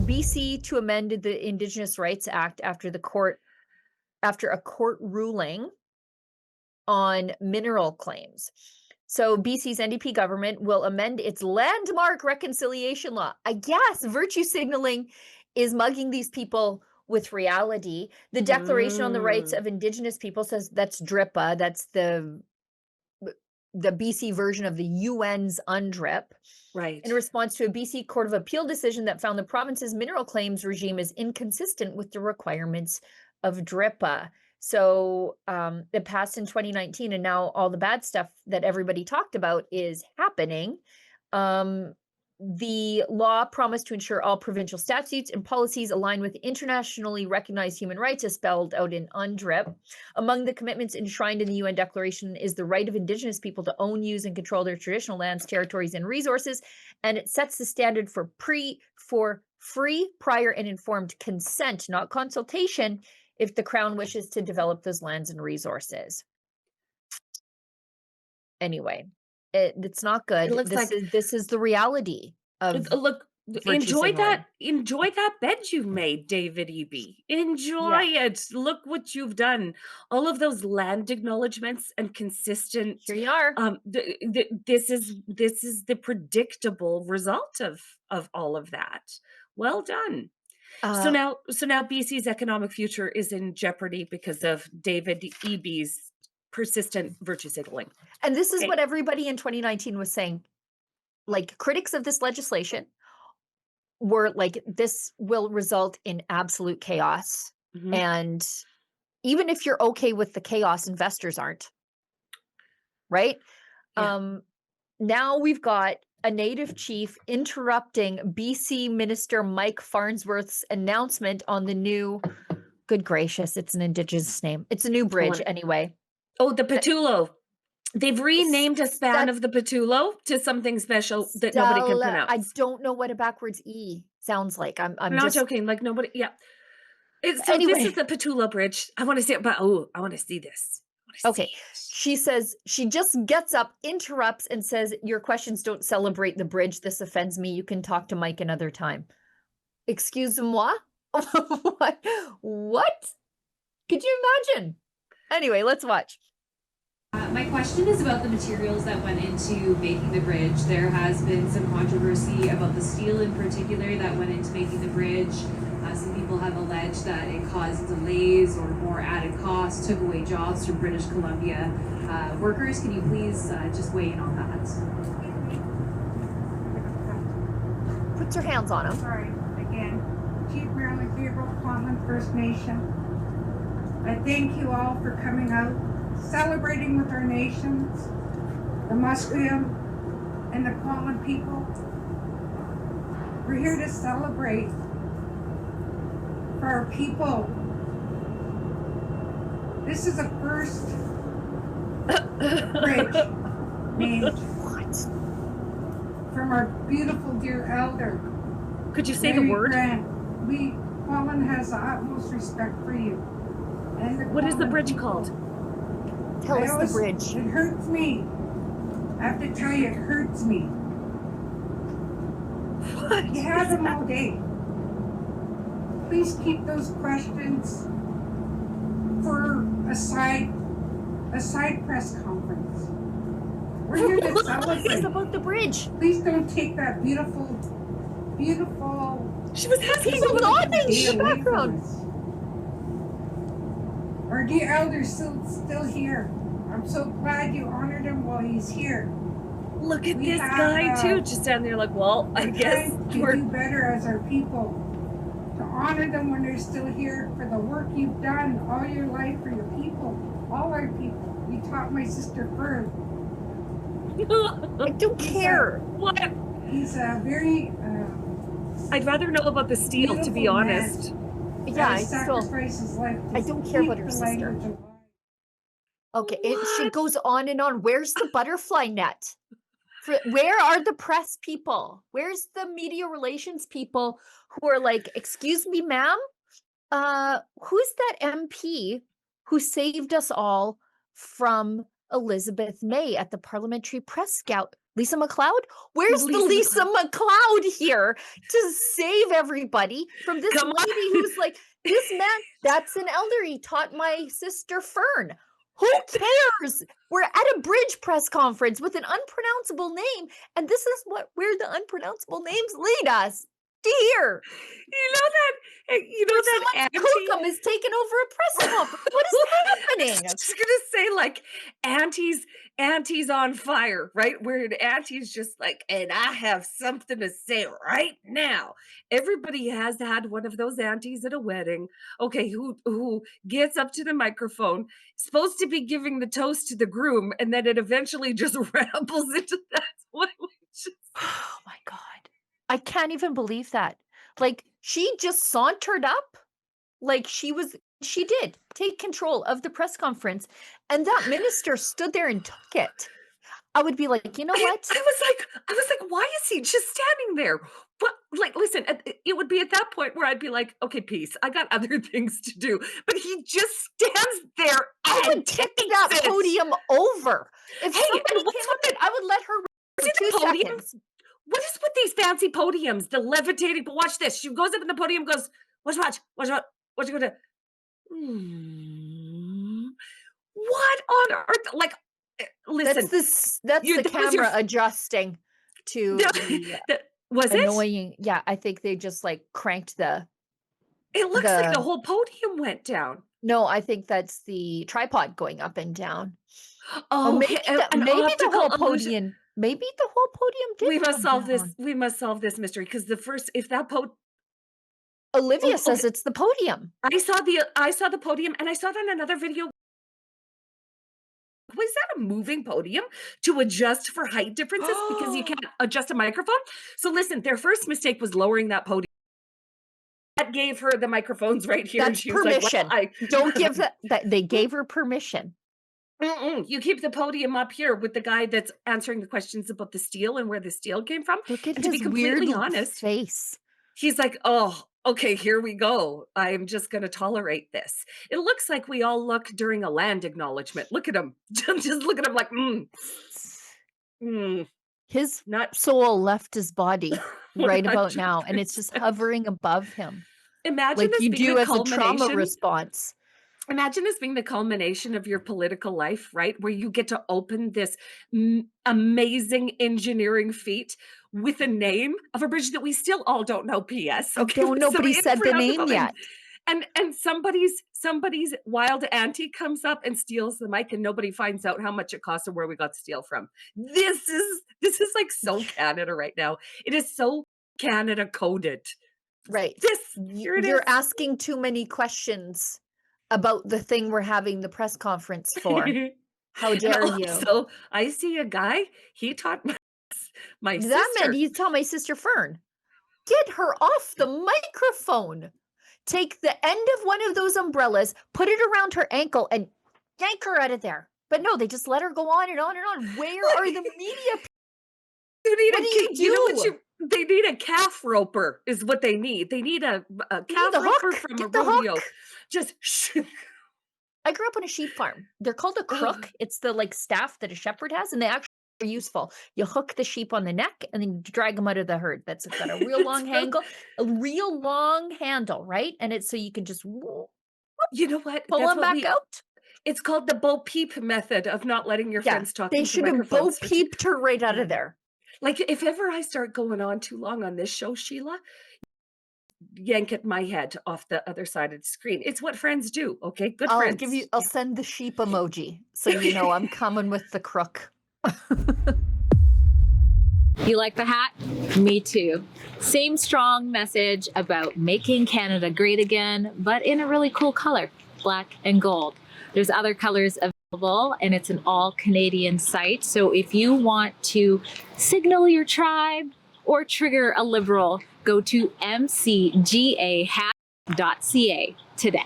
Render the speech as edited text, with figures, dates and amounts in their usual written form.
BC to amend the Indigenous Rights Act after a court ruling on mineral claims. So BC's NDP government will amend its landmark reconciliation law. I guess virtue signaling is mugging these people with reality. The Declaration on the Rights of Indigenous People says that's DRIPA. That's the BC version of the UN's UNDRIP. Right. In response to a BC Court of Appeal decision that found the province's mineral claims regime is inconsistent with the requirements of DRIPA. So it passed in 2019, and now all the bad stuff that everybody talked about is happening. The law promised to ensure all provincial statutes and policies align with internationally recognized human rights as spelled out in UNDRIP. Among the commitments enshrined in the UN Declaration is the right of Indigenous people to own, use, and control their traditional lands, territories, and resources. And it sets the standard for free, prior, and informed consent, not consultation, if the Crown wishes to develop those lands and resources. Anyway, it's not good. It looks This is the reality of look, virtue signaling. enjoy that bed you've made, David Eby. Enjoy it. Look what you've done. All of those land acknowledgements and consistent. Here you are. This is the predictable result of all of that. Well done. So now BC's economic future is in jeopardy because of David Eby's persistent virtue signaling. And this is what everybody in 2019 was saying. Like, critics of this legislation were like, this will result in absolute chaos. And even if you're okay with the chaos, investors aren't. Right? Yeah. Now we've got a Native chief interrupting BC Minister Mike Farnsworth's announcement on the new, good gracious, it's an Indigenous name. It's a new bridge anyway. Oh, the Pattulo. They've renamed a span of the Pattulo to something special that nobody can pronounce. I don't know what a backwards E sounds like. I'm not just joking. Like nobody. Yeah. So Anyway. this is the Pattulo Bridge. I want to see it, but I want to see this. Okay. She says, she just gets up, interrupts, and says, your questions don't celebrate the bridge. This offends me. You can talk to Mike another time. Excuse-moi? What? Could you imagine? Anyway, let's watch. My question is about the materials that went into making the bridge. There has been some controversy about the steel in particular that went into making the bridge. Some people have alleged that it caused delays or more added costs, took away jobs from British Columbia workers. Can you please just weigh in on that? Puts her hands on him. Sorry, again. Chief Marilyn Gabriel, Kwantlen First Nation. I thank you all for coming out, celebrating with our nations, the Musqueam and the Kwantlen people. We're here to celebrate for our people. This is a first bridge named from our beautiful dear elder. Could you say the word? Kwantlen has the utmost respect for you. And what is the bridge called? Tell us the bridge. It hurts me. I have to tell you, it hurts me. What? You have them all day. Please keep those questions for a side press conference. We're here to celebrate. It's about the bridge. Please don't take that beautiful. She was asking about orange in the background. Our dear elder's still here. I'm so glad you honored him while he's here. Look at this guy too, just down there like, well, I guess we're do better as our people. To honor them when they're still here for the work you've done all your life for your people, all our people. You taught my sister Fern. I don't care. What? He's a very. I'd rather know about the steel, to be honest. Yeah, I don't care about her sister. Okay, she goes on and on. Where's the butterfly net? Where are the press people? Where's the media relations people who are like, excuse me, ma'am? Who's that MP who saved us all from Elizabeth May at the Parliamentary Press Lisa McLeod? Where's the Lisa McLeod here to save everybody from this Come on. lady who's like, this man, that's an elder. He taught my sister Fern. Who cares? We're at a bridge press conference with an unpronounceable name, and this is where the unpronounceable names lead us. To here. You know that auntie Cookham is taking over a press conference. What is happening? I was just gonna say, like, auntie's on fire, right? Where an auntie's just like, and I have something to say right now. Everybody has had one of those aunties at a wedding, okay, who gets up to the microphone, supposed to be giving the toast to the groom, and then it eventually just rambles into that. Oh my God. I can't even believe that. Like, she just sauntered up. Like, she did take control of the press conference, and that minister stood there and took it. I would be like, you know what? I was like, why is he just standing there? What, like, listen, it would be at that point where I'd be like, okay, peace. I got other things to do. But he just stands there. I would kick that podium over. If somebody came up and I would let her for 2 seconds. What is with these fancy podiums? The levitating, but watch this. She goes up in the podium, goes, watch, what you gonna what on earth? Like, listen. That's the camera adjusting to was annoying. Yeah, I think they just like cranked it looks like the whole podium went down. No, I think that's the tripod going up and down. Oh, maybe the whole podium. Maybe the whole podium did. We must solve this. We must solve this mystery, because if that Olivia says it's the podium. I saw the podium, and I saw it on another video. Was that a moving podium to adjust for height differences because you can't adjust a microphone? So listen, their first mistake was lowering that podium. That gave her the microphones right here. That's permission. Like, well, don't give that. They gave her permission. You keep the podium up here with the guy that's answering the questions about the steel and where the steel came from. Look at and his to be completely weird honest, face. He's like, oh, okay, here we go. I'm just going to tolerate this. It looks like we all look during a land acknowledgement. Look at him. Just look at him like, His soul left his body right about now, and it's just hovering above him. Imagine like you do as a trauma response. Imagine this being the culmination of your political life, right? Where you get to open this amazing engineering feat with a name of a bridge that we still all don't know. P.S. Okay, nobody said the name yet. And somebody's wild auntie comes up and steals the mic, and nobody finds out how much it costs or where we got the steel from. This is like so Canada right now. It is so Canada coded. Right. You're asking too many questions about the thing we're having the press conference for. How dare you? So I see a guy, he taught my sister. That meant he taught my sister Fern. Get her off the microphone. Take the end of one of those umbrellas, put it around her ankle, and yank her out of there. But no, they just let her go on and on and on. Where are the media people? They need a calf roper is what they need. They need a calf roper from a rodeo. Just I grew up on a sheep farm. They're called a crook. It's the like staff that a shepherd has, and they actually are useful. You hook the sheep on the neck and then you drag them out of the herd. That's got a real long handle, right? And it's so you can just you know what? Pull them back out. It's called the Bo Peep method of not letting your friends talk. They should have Bo Peeped her right out of there. Like, if ever I start going on too long on this show, Sheila, yank at my head off the other side of the screen. It's what friends do, okay? Good friends. I'll send the sheep emoji so you know I'm coming with the crook. You like the hat? Me too. Same strong message about making Canada great again, but in a really cool color, black and gold. There's other colors available, and it's an all Canadian site. So if you want to signal your tribe or trigger a Liberal, go to mcgahat.ca today.